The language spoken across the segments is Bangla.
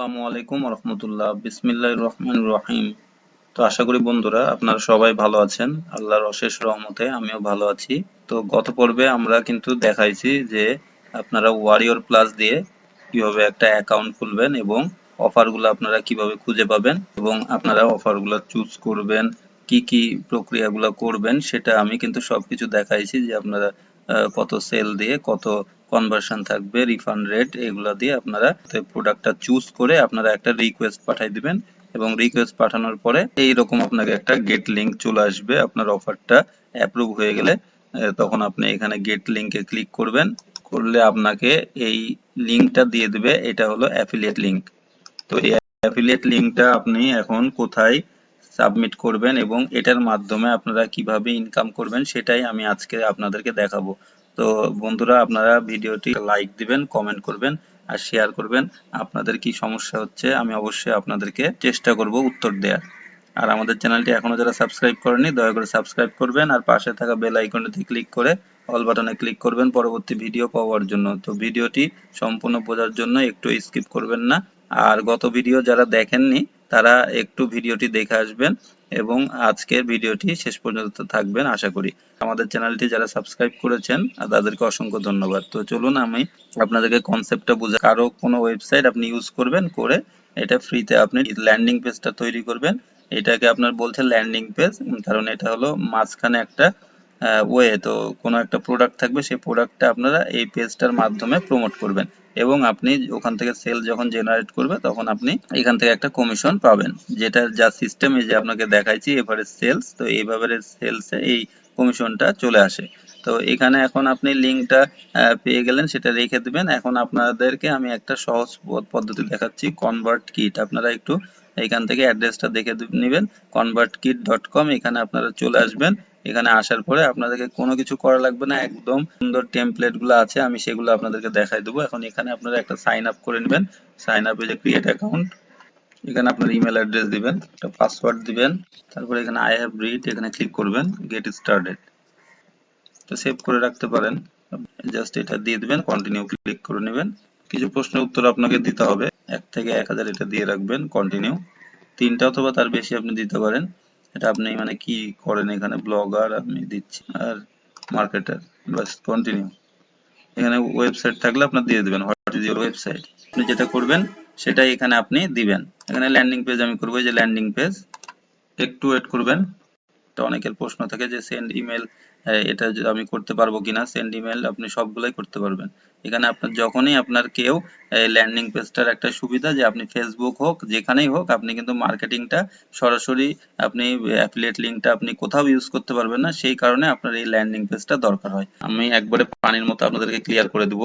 আসসালামু আলাইকুম রহমতুল্লাহ। বিসমিল্লাহির রহমানির রহিম। তো আশা করি বন্ধুরা আপনারা সবাই ভালো আছেন। আল্লাহর অশেষ রহমতে আমিও ভালো আছি। তো গত পর্বে আমরা কিন্তু দেখাইছি যে আপনারা ওয়ারিয়র প্লাস দিয়ে কিভাবে একটা অ্যাকাউন্ট খুলবেন এবং অফারগুলো আপনারা কিভাবে খুঁজে পাবেন এবং আপনারা অফারগুলো চুজ করবেন, কি কি প্রক্রিয়াগুলো করবেন সেটা আমি কিন্তু সবকিছু দেখাইছি যে আপনারা কত সেল দিয়ে কত কনভার্সন থাকবে, রিফান্ড রেট, এগুলা দিয়ে আপনারা প্রোডাক্টটা চুজ করে আপনারা একটা রিকোয়েস্ট পাঠাই দিবেন এবং রিকোয়েস্ট পাঠানোর পরে এইরকম আপনাকে একটা গেট লিংক চলে আসবে। আপনার অফারটা অ্যাপ্রুভ হয়ে গেলে তখন আপনি এখানে গেট লিংকে ক্লিক করবেন। করলে আপনাকে এই লিংকটা দিয়ে দিবে, এটা হলো অ্যাফিলিয়েট লিংক। তো এই অ্যাফিলিয়েট লিংকটা আপনি এখন কোথায় সাবমিট করবেন এবং এটার মাধ্যমে আপনারা কিভাবে ইনকাম করবেন সেটাই আমি আজকে আপনাদেরকে দেখাবো। তো বন্ধুরা আপনারা ভিডিওটি লাইক দিবেন, কমেন্ট করবেন আর শেয়ার করবেন। আপনাদের কি সমস্যা হচ্ছে আমি অবশ্যই আপনাদেরকে চেষ্টা করব উত্তর দেওয়ার। আর আমাদের চ্যানেলটি এখনো যারা সাবস্ক্রাইব করেনি দয়া করে সাবস্ক্রাইব করবেন আর পাশে থাকা বেল আইকনটিতে ক্লিক করে অল বাটনে ক্লিক করবেন পরবর্তী ভিডিও পাওয়ার জন্য। তো ভিডিওটি সম্পূর্ণ বোঝার জন্য একটু স্কিপ করবেন না। আর গত ভিডিও যারা দেখেননি তারা একটু ভিডিওটি দেখে আসবেন এবং আজকের ভিডিওটি শেষ পর্যন্ত থাকবেন আশা করি। আমাদের চ্যানেলটি যারা সাবস্ক্রাইব করেছেন তাদেরকে অসংখ্য ধন্যবাদ। তো চলুন আমি আপনাদেরকে কনসেপ্টটা বুঝা। কারো কোনো ওয়েবসাইট আপনি ইউজ করবেন, করে এটা ফ্রিতে আপনি ল্যান্ডিং পেজটা তৈরি করবেন। এটাকে আপনার বলছে ল্যান্ডিং পেজ, কারণ এটা হলো মাঝখানে একটা ওয়ে। তো কোনো একটা প্রোডাক্ট থাকবে, সেই প্রোডাক্টটা আপনারা এই পেজটার মাধ্যমে প্রমোট করবেন এবং আপনি ওখান থেকে সেল যখন জেনারেট করবে তখন আপনি এখান থেকে একটা কমিশন পাবেন। যেটা যা সিস্টেম এই যে আপনাকে দেখাইছি এভারেজ সেলস, তো এই এভারেজ সেলসে এই কমিশনটা চলে আসে। তো এখানে এখন আপনি লিঙ্কটা পেয়ে গেলেন, সেটা রেখে দিবেন। এখন আপনাদেরকে আমি একটা সহজ পদ্ধতি দেখাচ্ছি, কনভার্ট কিট। আপনারা একটু এখান থেকে অ্যাড্রেসটা দেখে নেবেন, convertkit.com। এখানে আপনারা চলে আসবেন। এখানে আসার পরে আপনাদেরকে কোনো কিছু করা লাগবে না, একদম সুন্দর টেমপ্লেট গুলো আছে আমি সেগুলো আপনাদেরকে দেখাই দেবো। এখন এখানে আপনারা একটা সাইন আপ করে নেবেন। সাইন আপ যে ক্রিয়েট অ্যাকাউন্ট, এখানে আপনার ইমেল অ্যাড্রেস দিবেন, একটা পাসওয়ার্ড দিবেন, তারপরে এখানে আই হ্যাভ রিড এখানে ক্লিক করবেন, গেট স্টার্টেড। তো সেভ করে রাখতে পারেন, জাস্ট এটা দিয়ে দিবেন, কন্টিনিউ ক্লিক করে নেবেন। কিছু প্রশ্নের উত্তর আপনাকে দিতে হবে, 1 থেকে 1000 এটা দিয়ে রাখবেন, কন্টিনিউ। 3টা অথবা তার বেশি আপনি দিতে পারেন, এটা আপনি মানে কি করেন। এখানে ব্লগার আমি দিচ্ছি আর মার্কেটার, বাস কন্টিনিউ। এখানে ওয়েবসাইট থাকলে আপনার দিয়ে দিবেন, হোয়াট ইজ ইউর ওয়েবসাইট। আপনি যেটা করবেন সেটাই এখানে আপনি দিবেন। এখানে ল্যান্ডিং পেজ আমি করবো, যে ল্যান্ডিং পেজ। একটু ওয়েট করবেন। তো অনেকের প্রশ্ন থাকে যে সেন্ড ইমেল, এটা আমি করতে পারবো কিনা। সেন্ড ইমেল আপনি সবগুলাই করতে পারবেন। এখানে আপনার যখনই আপনার কেউ ল্যান্ডিং পেজটার একটা সুবিধা যে আপনি ফেসবুক হোক যেখানেই হোক আপনি কিন্তু মার্কেটিংটা সরাসরি আপনি অ্যাফিলিয়েট লিঙ্কটা আপনি কোথাও ইউজ করতে পারবেন না, সেই কারণে আপনার এই ল্যান্ডিং পেজটা দরকার হয়। আমি একবারে পানির মতো আপনাদেরকে ক্লিয়ার করে দিব,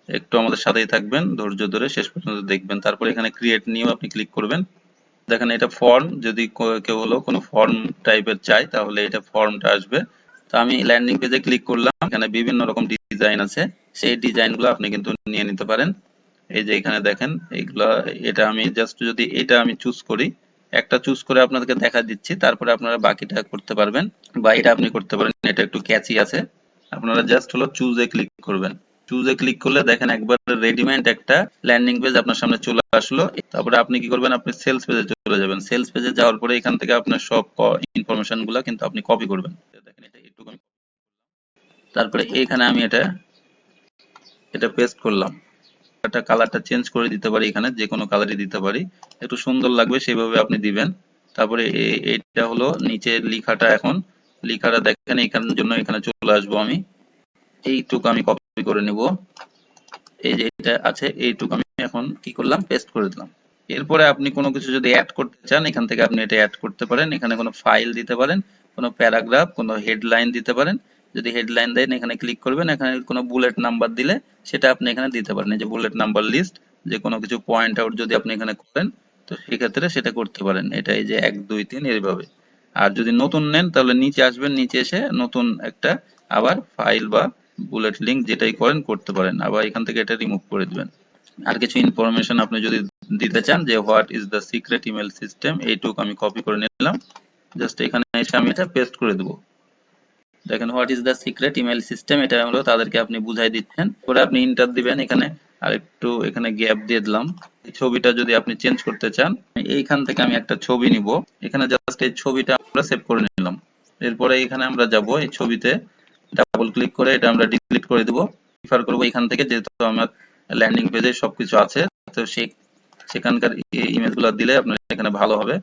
একটু আমাদের সাথেই থাকবেন, ধৈর্য ধরে শেষ পর্যন্ত দেখবেন। তারপর এখানে ক্রিয়েট নিউ আপনি ক্লিক করবেন। দেখেন এটা ফর্ম, যদি কেউ হলো কোনো ফর্ম টাইপের চাই তাহলে এটা ফর্মটা আসবে। তো আমি ল্যান্ডিং পেজে ক্লিক করলাম, এখানে বিভিন্ন রকম ডিজাইন আছে, সেই ডিজাইনগুলো আপনি কিন্তু নিয়ে নিতে পারেন। এই যে এখানে দেখেন এইগুলা, এটা আমি জাস্ট যদি এটা আমি চুজ করি, একটা চুজ করে আপনাদেরকে দেখা দিচ্ছি, তারপরে আপনারা বাকিটা করতে পারবেন বা এটা আপনি করতে পারেন। এটা একটু ক্যাচি আছে, আপনারা জাস্ট হলো চুজে ক্লিক করবেন। চুজে ক্লিক করলে দেখেন একবার রেডিমেড একটা ল্যান্ডিং পেজ আপনার সামনে চলে আসলো। তারপরে আপনি কি করবেন, আপনি সেলস পেজে চলে যাবেন। সেলস পেজে যাওয়ার পরে এখান থেকে আপনার সব ইনফরমেশন গুলা কিন্তু আপনি কপি করবেন। দেখেন এটা একটু, তারপরে এখানে আমি এটা এটা পেস্ট করলাম। একটা কালারটা চেঞ্জ করে দিতে পারি, এখানে যে কোনো কালারই দিতে পারি, একটু সুন্দর লাগবে সেভাবে আপনি দিবেন। তারপরে এইটা হলো নিচের লেখাটা, এখন লেখাটা দেখেন এখানের জন্য এখানে চলে আসবো আমি, এইটুকু আমি কপি করে নিব। এই যে এটা আছে এইটুকু আমি এখন কি করলাম, পেস্ট করে দিলাম। এরপরে আপনি কোনো কিছু যদি অ্যাড করতে চান এখান থেকে আপনি এটা অ্যাড করতে পারেন। এখানে কোনো ফাইল দিতে পারেন, কোনো প্যারাগ্রাফ, কোনো হেডলাইন দিতে পারেন। যদি হেডলাইন দেন এখানে ক্লিক করবেন, এখানে কোনো বুলেট নাম্বার দিলে সেটা আপনি এখানে দিতে পারেন। এই যে বুলেট নাম্বার লিস্ট, যে কোনো কিছু পয়েন্ট আউট যদি আপনি এখানে করেন তো সেক্ষেত্রে সেটা করতে পারেন। এটা এই যে 1 2 3 এইভাবে। আর যদি নতুন নেন তাহলে নিচে আসবেন, নিচে এসে নতুন একটা আবার ফাইল বা বুলেট লিঙ্ক যেটাই করেন করতে পারেন, আবার এখান থেকে এটা রিমুভ করে দিবেন। আর কিছু ইনফরমেশন আপনি যদি দিতে চান, যে what is the secret email system, এইটুকু আমি কপি করে নিলাম। জাস্ট এখানে এসে আমি এটা পেস্ট করে দেবো। দেখেন what is the secret email system, এটা হলো তাদেরকে আপনি বুঝাই দিচ্ছেন। পরে আপনি ইন্টার দিবেন। এখানে আর একটু এখানে গ্যাপ দিয়ে দিলাম। এই ছবিটা যদি আপনি চেঞ্জ করতে চান, এইখান থেকে আমি একটা ছবি নিব, এখানে জাস্ট এই ছবিটা আমরা সেভ করে নিলাম। এরপরে এখানে আমরা যাব, এই ছবিতে ডাবল ক্লিক করে এটা আমরা ডিলিট করে দেব। প্রিফার করব এখান থেকে, যেহেতু আমার ল্যান্ডিং পেজে সবকিছু আছে, তো সেখানকার ইমেজগুলো দিলে আপনার এখানে ভালো হবে।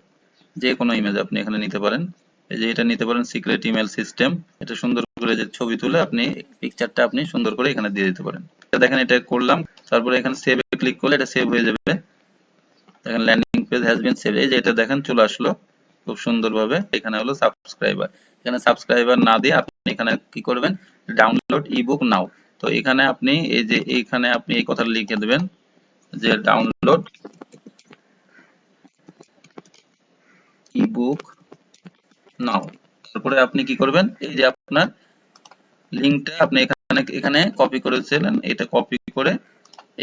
যে কোনো ইমেজ আপনি এখানে নিতে পারেন। এই যে এটা নিতে পারেন সিক্রেট ইমেল সিস্টেম, এটা সুন্দর করে যে ছবি তুলে আপনি পিকচারটা আপনি সুন্দর করে এখানে দিয়ে দিতে পারেন। দেখেন এটা করলাম, তারপরে এখানে সেভে ক্লিক করলে এটা সেভ হয়ে যাবে। দেখেন landing page has been save, এই যে এটা দেখেন চলে আসলো খুব সুন্দরভাবে। এখানে হলো সাবস্ক্রাইবার, এখানে সাবস্ক্রাইবার না দিয়ে আপনি এখানে কি করবেন, ডাউনলোড ইবুক নাও। তো এখানে আপনি এই যে এইখানে আপনি এই কথাটা লিখে দেবেন যে ডাউনলোড ইবুক নাও। তারপরে আপনি কি করবেন, এই যে আপনার লিংকটা আপনি এখানে এখানে কপি করেছিলেন, এটা কপি করে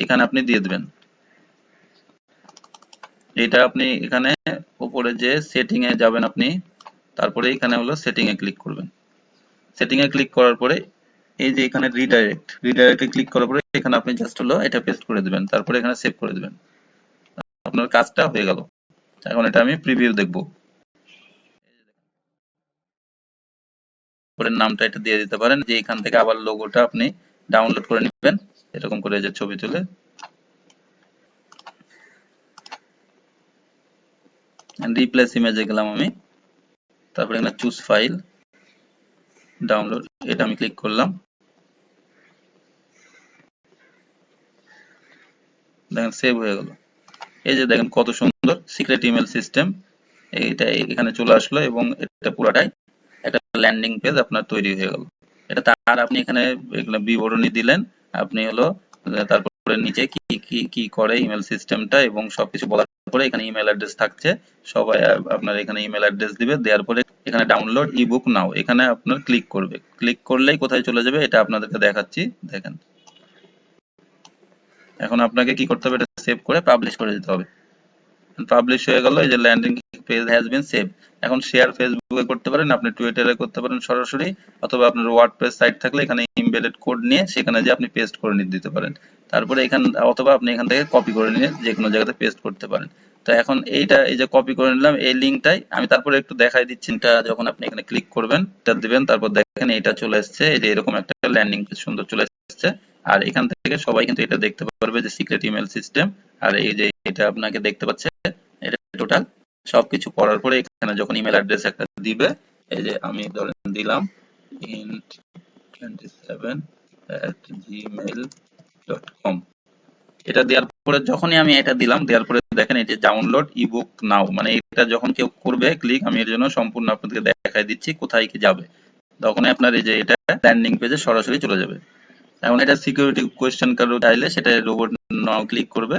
এখানে আপনি দিয়ে দিবেন। এটা আপনি এখানে উপরে যে সেটিং এ যাবেন আপনি, তারপরে এখানে হলো সেটিং এ ক্লিক করবেন। সেটিং এ ক্লিক করার পরে এই যে এখানে রিডাইরেক্টে ক্লিক করার পরে এখানে আপনি জাস্ট হলো এটা পেস্ট করে দিবেন, তারপরে এখানে সেভ করে দিবেন। আপনার কাজটা হয়ে গেল। এখন এটা আমি প্রিভিউ দেখব। পরের নামটা এটা দিয়ে দিতে পারেন, যে এখান থেকে আবার লোগোটা আপনি ডাউনলোড করে নেবেন, এরকম করে যে ছবি তুলে। রিপ্লেস ইমেজে গেলাম আমি, তারপরে এখানে চুজ ফাইল ডাউনলোড, এটা আমি ক্লিক করলাম। দেখেন সেভ হয়ে গেল। এই যে দেখেন কত সুন্দর সিক্রেট ইমেল সিস্টেম, এইটা এখানে চলে আসলো এবং এটা পুরাটাই একটা ল্যান্ডিং পেজ আপনার তৈরি হয়ে গেল। এটা তার আপনি এখানে বিবরণী দিলেন, আপনি হলো তারপরে নিচে কি কি কি করে ইমেল সিস্টেমটা এবং সবকিছু বলার পরে এখানে ইমেল অ্যাড্রেস থাকছে, সবাই আপনার এখানে ইমেল অ্যাড্রেস দিবে, দেওয়ার পরে এখানে ডাউনলোড ইবুক নাও, এখানে আপনার ক্লিক করবে, ক্লিক করলেই কোথায় চলে যাবে এটা আপনাদেরকে দেখাচ্ছি। দেখেন এখন আপনাকে কি করতে হবে, এটা সেভ করে পাবলিশ করে দিতে হবে। পাবলিশ হয়ে গেল, এই যে landing page has been save. এখন শেয়ার ফেসবুকে করতে পারেন, আপনি টুইটারে করতে পারেন সরাসরি, অথবা আপনার ওয়ার্ডপ্রেস সাইট থাকলে এখানে এমবেডেড কোড নিয়ে সেখানে যে আপনি পেস্ট করে দিতে পারেন। তারপরে এখান অথবা আপনি এখান থেকে কপি করে নিয়ে যে কোনো জায়গাতে পেস্ট করতে পারেন। তো এখন এইটা এই যে কপি করে নিলাম, এই লিঙ্কটাই আমি তারপরে একটু দেখাই দিচ্ছি। এটা যখন আপনি এখানে ক্লিক করবেন, এটা দিবেন, তারপর দেখেন এটা চলে আসছে, এই যে এরকম একটা ল্যান্ডিং পেজ সুন্দর চলে আসছে। আর এখান থেকে সবাই কিন্তু এটা দেখতে পারবে যে সিক্রেট ইমেল সিস্টেম। আর এই যে এটা আপনাকে দেখতে পাচ্ছে, এটা টোটাল সবকিছু করার পরে এখানে যখন ইমেল অ্যাড্রেস একটা দিবে, এই যে আমি ধরেন দিলাম int27@gmail.com। এটা দেওয়ার পরে যখনই আমি এটা দিলাম, দেওয়ার পরে দেখেন এই যে ডাউনলোড ইবুক নাও, মানে এটা যখন কেউ করবে ক্লিক, আমি এর জন্য সম্পূর্ণ আপনাদেরকে দেখাই দিচ্ছি কোথায় কি যাবে। তখনই আপনার এই যে এটা ল্যান্ডিং পেজে সরাসরি চলে যাবে। এখন এটা সিকিউরিটি কোয়েশ্চেন কারো চাইলে সেটা রোবট নাও ক্লিক করবে।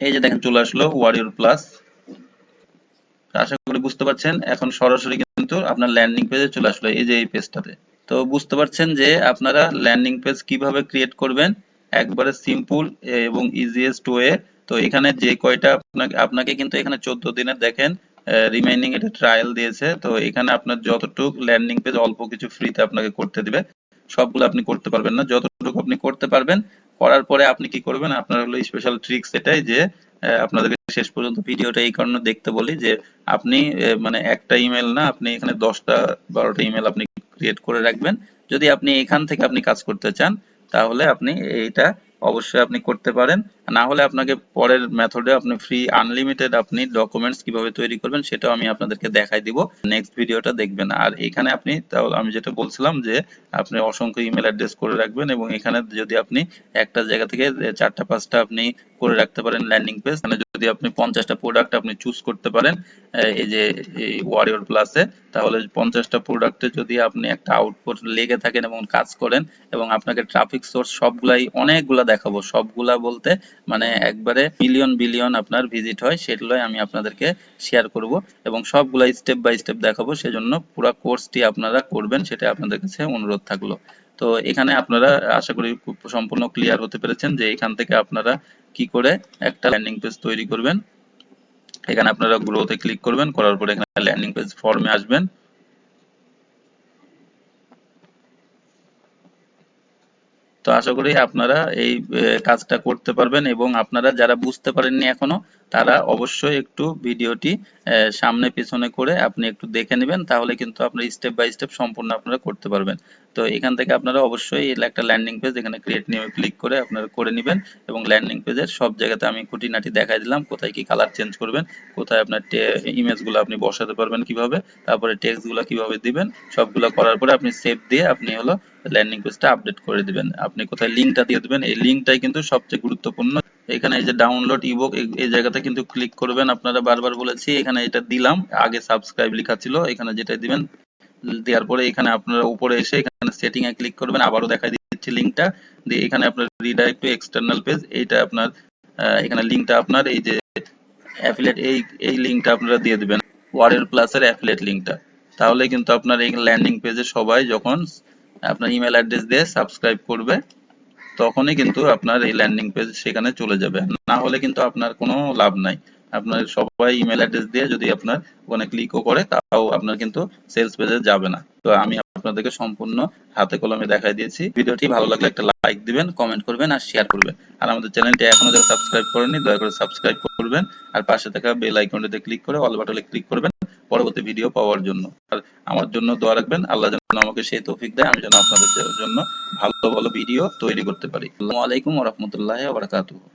এই যে দেখেন চলে আসলো ওয়ারিয়র প্লাস। আশা করি বুঝতে পারছেন, এখন সরাসরি কিন্তু আপনার ল্যান্ডিং পেজে চলে আসলো, এই যে এই পেজটাতে। তো বুঝতে পারছেন যে আপনারা ল্যান্ডিং পেজ কিভাবে ক্রিয়েট করবেন, একবারে সিম্পল এবং ইজিয়েস্ট ওয়ে। তো এখানে যে কয়টা আপনাকে আপনাকে কিন্তু এখানে 14 দিনের দেখেন রিমেইনিং এটা ট্রায়াল দিয়েছে। তো এখানে আপনার যতটুকু ল্যান্ডিং পেজ অল্প কিছু ফ্রিতে আপনাকে করতে দিবে, সবগুলো আপনি করতে পারবেন না, যতটুকু আপনি করতে পারবেন। করার পরে আপনি কি করবেন, আপনার হলো স্পেশাল ট্রিক্স এটাই যে আপনাদেরকে শেষ পর্যন্ত ভিডিওটা এই কারণে দেখতে বলি যে আপনি মানে একটা ইমেল না, আপনি এখানে 10টা 12টা ইমেল আপনি ক্রিয়েট করে রাখবেন। যদি আপনি এখান থেকে আপনি কাজ করতে চান, তাহলে আপনি এইটা অবশ্যই আপনি করতে পারেন। না হলে আপনাকে পরের মেথডে আপনি ফ্রি আনলিমিটেড আপনি ডকুমেন্টস কিভাবে তৈরি করবেন সেটাও আমি আপনাদেরকে দেখাই দিব, নেক্সট ভিডিওটা দেখবেন। আর এখানে আপনি তাহলে আমি যেটা বলছিলাম যে আপনি অসংখ্য ইমেল অ্যাড্রেস করে রাখবেন, এবং এখানে যদি আপনি একটা জায়গা থেকে 4টা 5টা আপনি করে রাখতে পারেন ল্যান্ডিং পেজ, মানে যদি আপনি 50টা প্রোডাক্ট আপনি চুজ করতে পারেন এই যে এই ওয়ারিয়র প্লাসে, তাহলে 50টা প্রোডাক্টে যদি আপনি একটা আউটপুট লেগে থাকেন এবং কাজ করেন, এবং আপনাকে ট্রাফিক সোর্স সবগুলাই অনেকগুলা দেখাবো, সবগুলা বলতে মানে একবারে বিলিয়ন বিলিয়ন আপনার ভিজিট হয়, সেগুলোই আমি আপনাদেরকে শেয়ার করব এবং সবগুলা স্টেপ বাই স্টেপ দেখাবো। সেজন্য পুরো কোর্সটি আপনারা করবেন, সেটা আপনাদের কাছে অনুরোধ থাকলো। তো এখানে আপনারা আশা করি খুব সম্পূর্ণ ক্লিয়ার হতে পেরেছেন যে এখান থেকে আপনারা কি করে একটা ল্যান্ডিং পেজ তৈরি করবেন। এখানে আপনারা গ্রোতে ক্লিক করবেন, করার পরে এখানে ল্যান্ডিং পেজ ফর্মে আসবেন। তো আশা করি আপনারা এই কাজটা করতে পারবেন, এবং আপনারা যারা বুঝতে পারেননি এখনো তারা অবশ্যই একটু ভিডিওটি সামনে পিছনে করে আপনি একটু দেখে নেবেন, তাহলে কিন্তু আপনারা স্টেপ বাই স্টেপ সম্পূর্ণ আপনারা করতে পারবেন। তো এখান থেকে আপনারা অবশ্যই একটা ল্যান্ডিং পেজ এখানে ক্রিয়েট নিউ ক্লিক করে আপনারা করে নেবেন, এবং ল্যান্ডিং পেজের সব জায়গাতে আমি খুঁটিনাটি দেখাই দিলাম, কোথায় কি কালার চেঞ্জ করবেন, কোথায় আপনার ইমেজগুলো আপনি বসাতে পারবেন কিভাবে, তারপরে টেক্সটগুলো কিভাবে দিবেন, সবগুলো করার পরে আপনি সেভ দিয়ে আপনি হলো ল্যান্ডিং পেজটা আপডেট করে দিবেন। আপনি কোথায় লিঙ্কটা দিয়ে দিবেন, এই লিঙ্কটাই কিন্তু সবচেয়ে গুরুত্বপূর্ণ। এখানে এই যে ডাউনলোড ইবুক এই জায়গাতে কিন্তু ক্লিক করবেন, আপনারা বারবার বলেছি। এখানে এটা দিলাম, আগে সাবস্ক্রাইব লেখা ছিল, এখানে যেটা দিবেন, দেওয়ার পরে এখানে আপনারা উপরে এসে এখানে সেটিং এ ক্লিক করবেন, আবারও দেখাই দিচ্ছি লিঙ্কটা দিয়ে, এখানে আপনার রিডাইরেক্ট টু এক্সটার্নাল পেজ, এইটা আপনার এখানে লিঙ্কটা আপনার এই যে অ্যাফিলিয়েট এই লিঙ্কটা আপনারা দিয়ে দিবেন, ওয়ারিয়র প্লাস এর অ্যাফিলিয়েট লিঙ্কটা। তাহলে কিন্তু আপনার এই ল্যান্ডিং পেজে সবাই যখন আপনার ইমেল অ্যাড্রেস দিয়ে সাবস্ক্রাইব করবে, তখনই কিন্তু আপনার এই ল্যান্ডিং পেজ সেখানে চলে যাবে, না হলে কিন্তু আপনার কোনো লাভ নাই। আপনার সবাই ইমেল অ্যাড্রেস দিয়ে যদি আপনার ওখানে ক্লিকও করে, তাও আপনার কিন্তু সেলস পেজে যাবে না। তো আমি আপনাদেরকে সম্পূর্ণ হাতে কলমে দেখাই দিয়েছি। ভিডিওটি ভালো লাগলে একটা লাইক দিবেন, কমেন্ট করবেন আর শেয়ার করবেন। আর আমাদের চ্যানেলটি এখনো যারা সাবস্ক্রাইব করেননি দয়া করে সাবস্ক্রাইব করবেন, আর পাশে থাকা বেল আইকনটিতে ক্লিক করে অল বাটনে ক্লিক করবেন পরবর্তী ভিডিও পাওয়ার জন্য। আর আমার জন্য দোয়া রাখবেন, আল্লাহ যেন আমাকে সেই তৌফিক দেয়, আমি যেন আপনাদের জন্য ভালো ভালো ভিডিও তৈরি করতে পারি। আসসালামু আলাইকুম ওয়া রাহমাতুল্লাহি ওয়া বারাকাতুহু।